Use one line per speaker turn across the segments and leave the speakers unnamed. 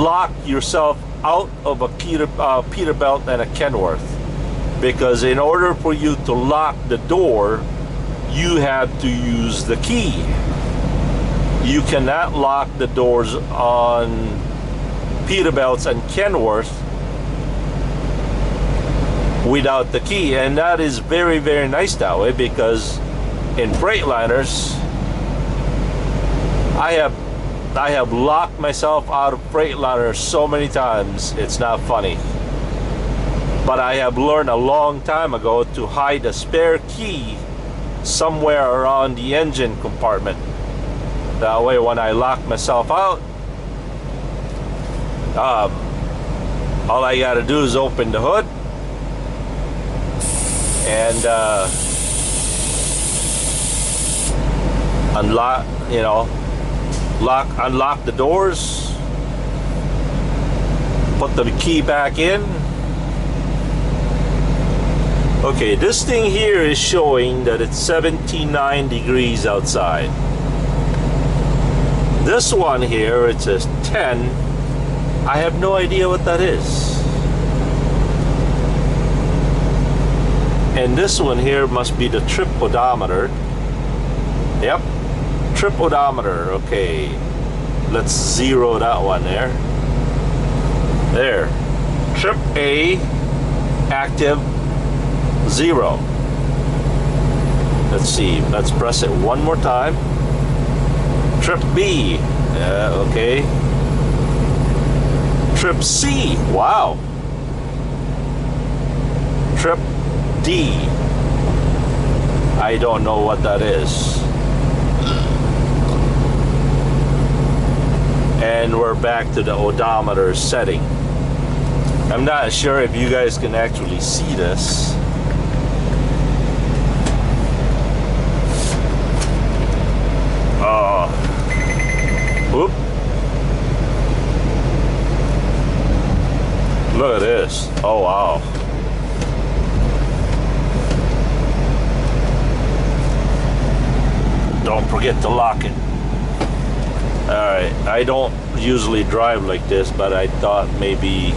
lock yourself out of a Peterbilt and a Kenworth, because in order for you to lock the door, you have to use the key. You cannot lock the doors on Peterbilts and Kenworth without the key, and that is very, very nice that way, because in Freightliners I have locked myself out of Freightliners so many times it's not funny. But I have learned a long time ago to hide a spare key somewhere around the engine compartment. That way when I lock myself out, all I gotta do is open the hood and unlock, unlock the doors, put the key back in. Okay, this thing here is showing that it's 79 degrees outside. This one here, it says 10. I have no idea what that is. And this one here must be the trip odometer. Yep, trip odometer. Okay, let's zero that one there. There, trip A, active, 0. Let's see, let's press it one more time. Trip B, okay. Trip C, wow. Trip D, I don't know what that is. And we're back to the odometer setting. I'm not sure if you guys can actually see this. Whoop. Look at this. Oh wow. Don't forget to lock it. Alright, I don't usually drive like this, but I thought maybe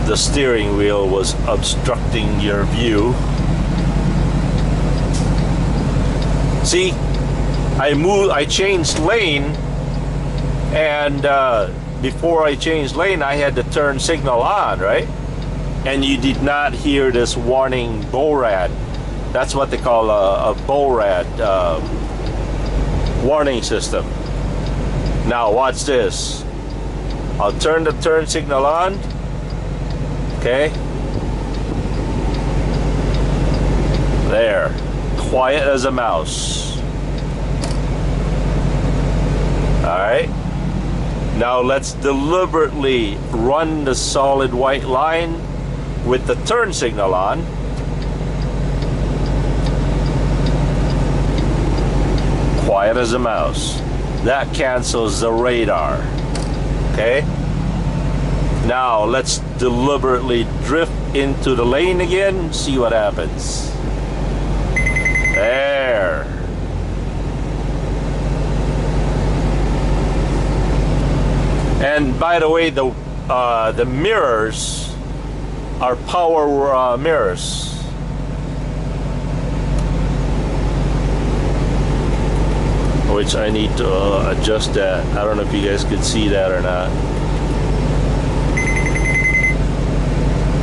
the steering wheel was obstructing your view. See, I changed lane, and before I changed lane I had the turn signal on, right? And you did not hear this warning BORAD. That's what they call a BORAD warning system. Now watch this. I'll turn the turn signal on. Okay. There. Quiet as a mouse. Alright. Now let's deliberately run the solid white line with the turn signal on. Quiet as a mouse. That cancels the radar. Okay? Now let's deliberately drift into the lane again, see what happens. There. And by the way, the mirrors are power mirrors. Which I need to adjust that. I don't know if you guys could see that or not.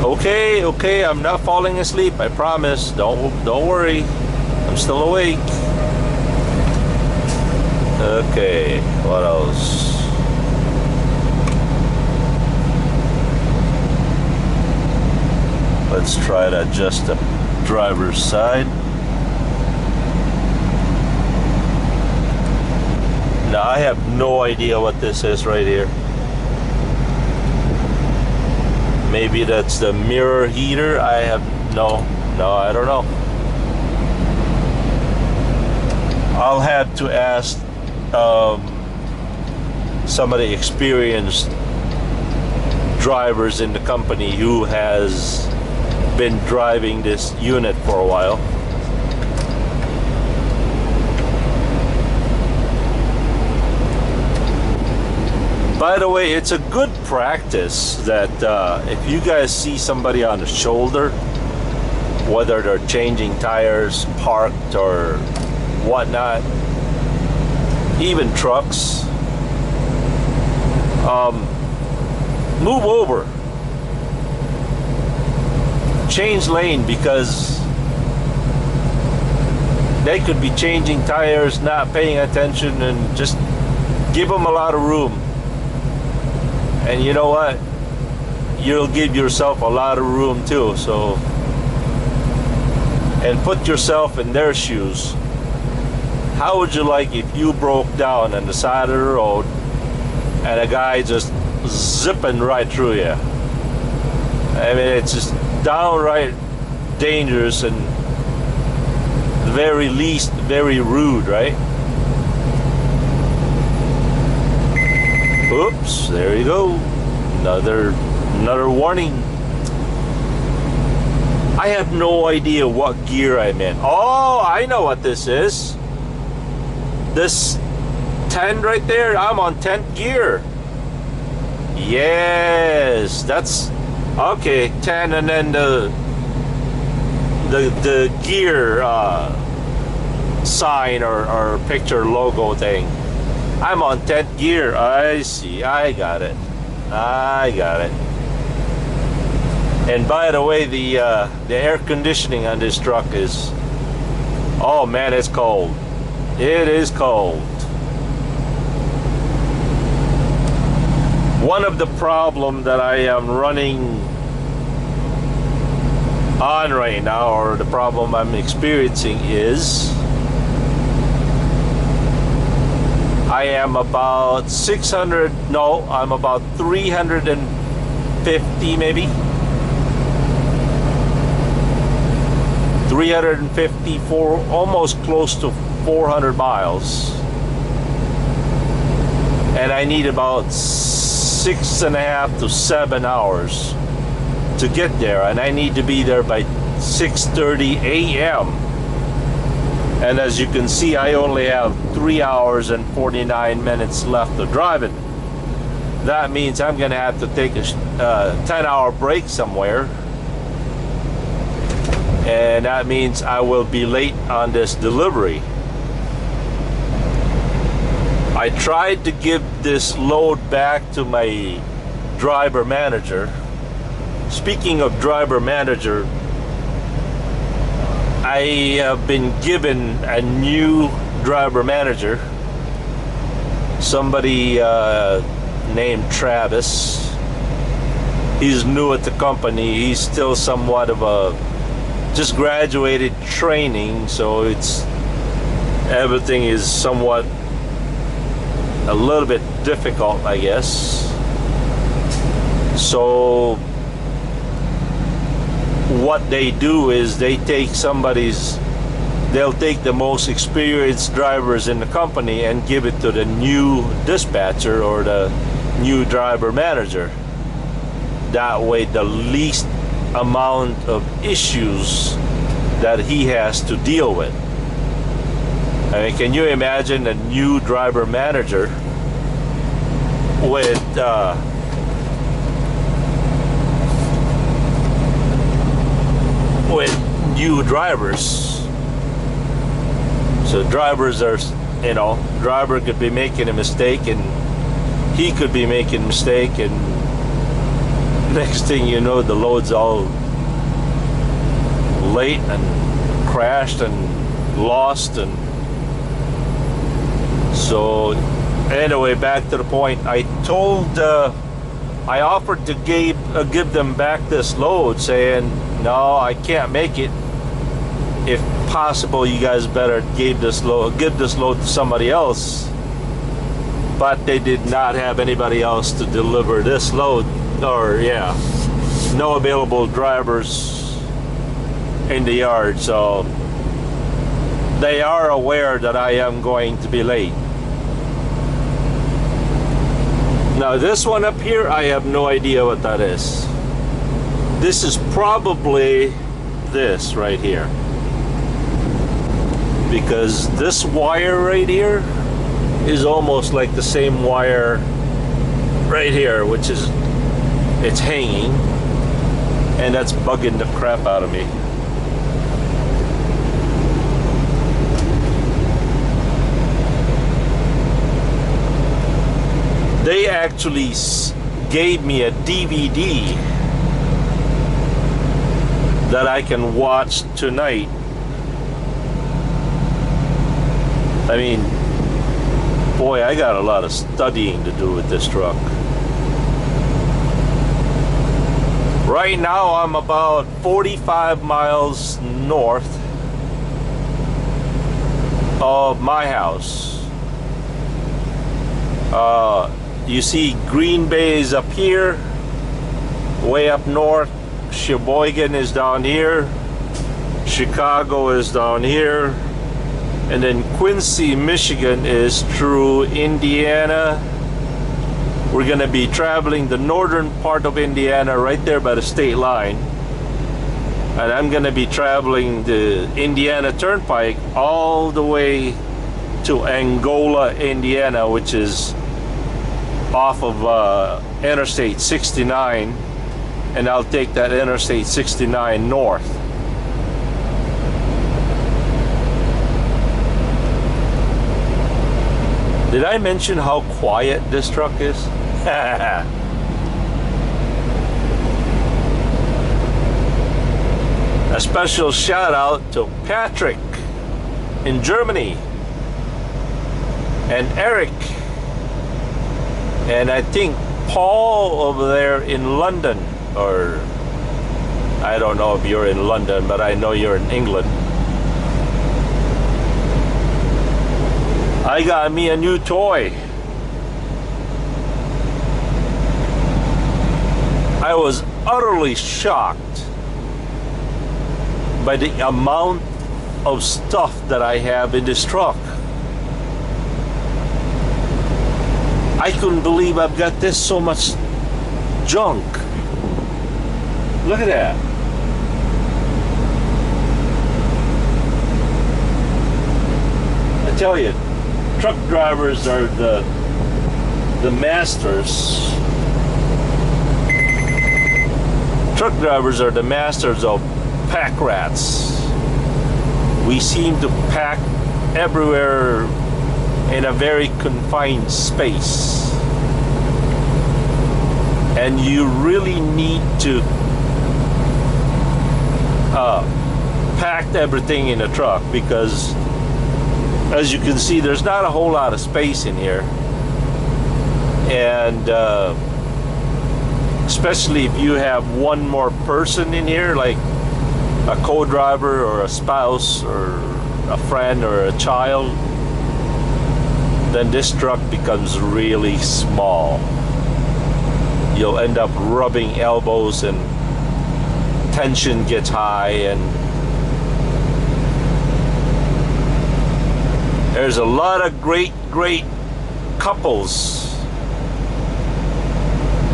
Okay, I'm not falling asleep, I promise. Don't worry. I'm still awake. Okay, what else? Let's try to adjust the driver's side. Now I have no idea what this is right here. Maybe that's the mirror heater. I have no, I don't know. I'll have to ask some of the experienced drivers in the company who has been driving this unit for a while. By the way, it's a good practice that if you guys see somebody on the shoulder, whether they're changing tires, parked, or whatnot, even trucks, move over, change lane, because they could be changing tires, not paying attention, and just give them a lot of room. And you know what? You'll give yourself a lot of room too. So, and put yourself in their shoes. How would you like if you broke down on the side of the road and a guy just zipping right through you? I mean, it's just downright dangerous and the very least very rude, right? Oops, there you go. Another warning. I have no idea what gear I'm in. Oh, I know what this is. This 10 right there, I'm on 10th gear. Yes, that's okay. 10, and then the gear sign or picture logo thing. I'm on 10th gear. I see. I got it. And by the way, the air conditioning on this truck is, oh man, it's cold. It is cold. One of the problem that I am running on right now, or the problem I'm experiencing, is I am about 600, no, I'm about 350 maybe. 354, almost close to 400 miles. And I need about 6.5 to 7 hours to get there. And I need to be there by 6:30 a.m. And as you can see, I only have 3 hours and 49 minutes left of driving. That means I'm gonna have to take a 10-hour break somewhere. And that means I will be late on this delivery. I tried to give this load back to my driver manager. Speaking of driver manager, I have been given a new driver manager, somebody named Travis. He's new at the company. He's still somewhat of a just graduated training, so it's everything is somewhat a little bit difficult, I guess. So what they do is they'll take the most experienced drivers in the company and give it to the new dispatcher or the new driver manager. That way the least amount of issues that he has to deal with. I mean, can you imagine a new driver manager with new drivers? So drivers are, you know, driver could be making a mistake and he could be making a mistake, and next thing you know, the load's all late and crashed and lost. And so anyway, back to the point. I offered to give them back this load, saying, no, I can't make it. If possible, you guys better give this load to somebody else. But they did not have anybody else to deliver this load, or yeah, no available drivers in the yard. So they are aware that I am going to be late. Now this one up here, I have no idea what that is. This is probably this right here, because this wire right here is almost like the same wire right here, which is, it's hanging, and that's bugging the crap out of me. They actually gave me a DVD that I can watch tonight. I mean, boy, I got a lot of studying to do with this truck. Right now I'm about 45 miles north of my house. You see Green Bay is up here, way up north. Sheboygan is down here. Chicago is down here. And then Quincy, Michigan is through Indiana. We're going to be traveling the northern part of Indiana right there by the state line. And I'm going to be traveling the Indiana Turnpike all the way to Angola, Indiana, which is off of Interstate 69. And I'll take that Interstate 69 north. Did I mention how quiet this truck is? A special shout out to Patrick in Germany and Eric, and I think Paul over there in London, or I don't know if you're in London, but I know you're in England. I got me a new toy. I was utterly shocked by the amount of stuff that I have in this truck. I couldn't believe I've got this so much junk. Look at that. I tell you, truck drivers are the masters. Truck drivers are the masters of pack rats. We seem to pack everywhere in a very confined space. And you really need to pack everything in a truck, because as you can see, there's not a whole lot of space in here. And especially if you have one more person in here, like a co-driver or a spouse or a friend or a child, then this truck becomes really small. You'll end up rubbing elbows and tension gets high, and there's a lot of great couples,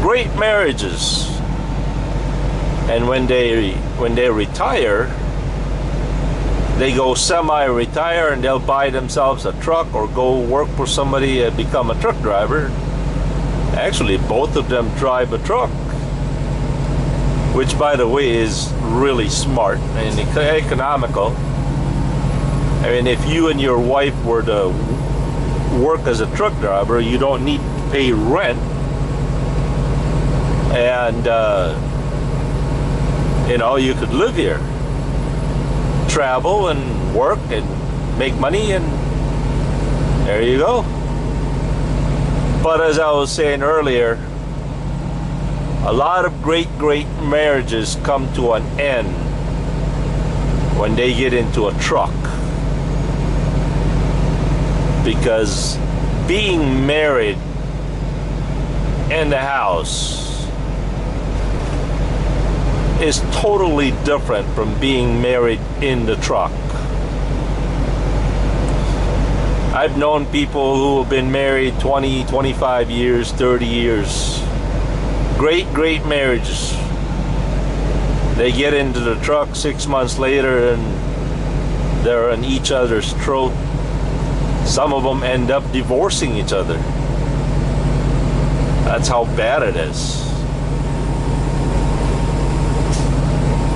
great marriages, and when they retire, they go semi-retire and they'll buy themselves a truck or go work for somebody and become a truck driver. Actually, both of them drive a truck, which by the way is really smart and economical. I mean, if you and your wife were to work as a truck driver, you don't need to pay rent, and you know, you could live here, travel and work and make money, and there you go. But as I was saying earlier, a lot of great marriages come to an end when they get into a truck, because being married in the house is totally different from being married in the truck. I've known people who have been married 20, 25 years, 30 years. Great marriages. They get into the truck 6 months later and they're on each other's throat. Some of them end up divorcing each other. That's how bad it is.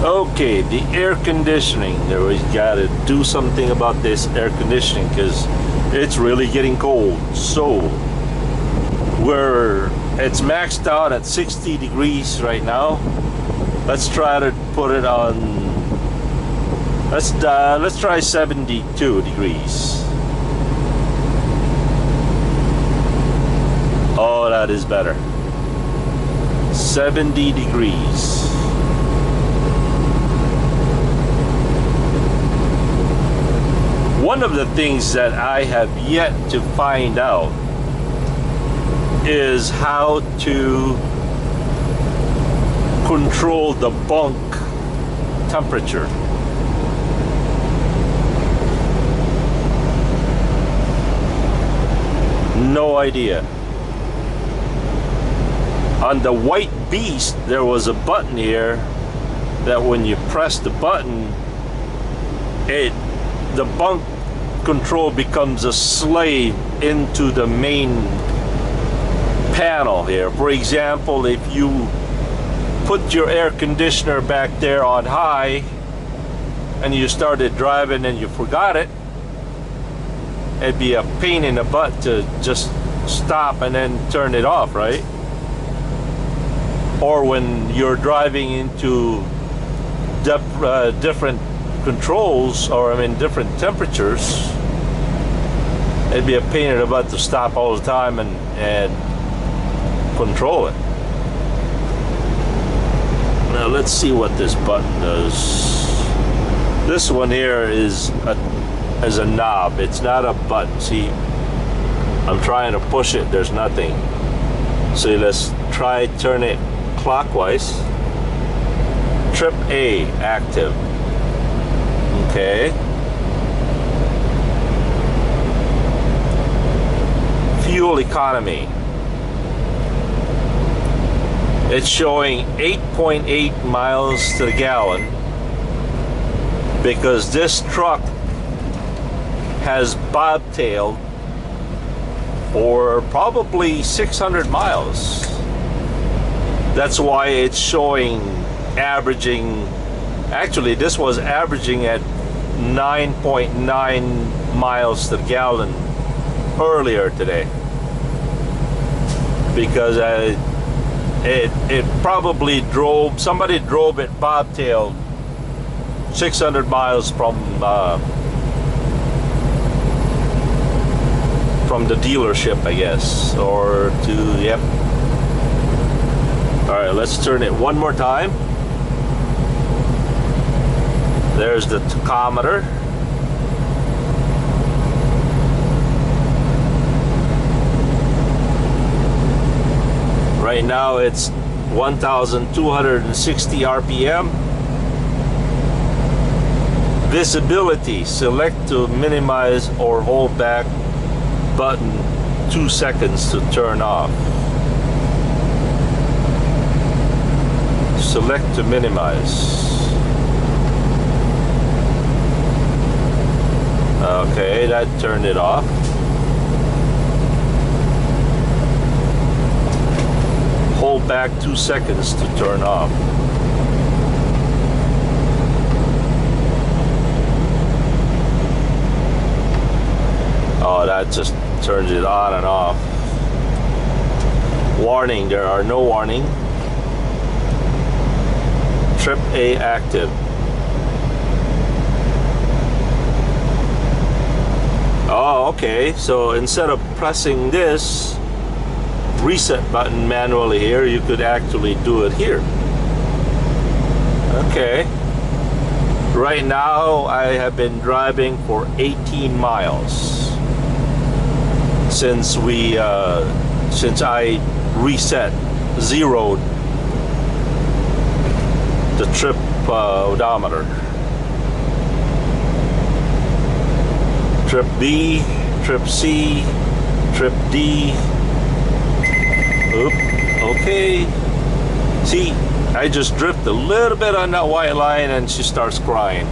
Okay, the air conditioning. We got to do something about this air conditioning because it's really getting cold. So it's maxed out at 60 degrees right now. Let's try to put it on. Let's try 72 degrees. Oh, that is better. 70 degrees. One of the things that I have yet to find out is how to control the bunk temperature. No idea. On the White Beast, there was a button here that when you press the button, the bunk control becomes a slave into the main panel here. For example, if you put your air conditioner back there on high and you started driving and you forgot it, it'd be a pain in the butt to just stop and then turn it off, right? Or when you're driving into different controls, or I mean different temperatures, it'd be a pain in the butt to stop all the time and control it. Now let's see what this button does. This one here is a knob. It's not a button. See, I'm trying to push it. There's nothing. So let's try turn it clockwise. Trip A active. Okay. Fuel economy. It's showing 8.8 miles to the gallon because this truck has bobtailed for probably 600 miles. That's why it's showing averaging. Actually, this was averaging at 9.9 miles to the gallon earlier today, because it probably somebody drove it bobtailed 600 miles from the dealership, I guess, or to, yep. All right, let's turn it one more time. There's the tachometer. Right now it's 1,260 RPM. Visibility, select to minimize or hold back button 2 seconds to turn off. Select to minimize. Okay, that turned it off. Hold back 2 seconds to turn off. Oh, that just turns it on and off. Warning, there are no warning. Trip A active. Oh, okay, so instead of pressing this reset button manually here, you could actually do it here. Okay. Right now I have been driving for 18 miles since I zeroed the trip odometer. Trip B, trip C, trip D. Oop, okay. See, I just drift a little bit on that white line and she starts crying.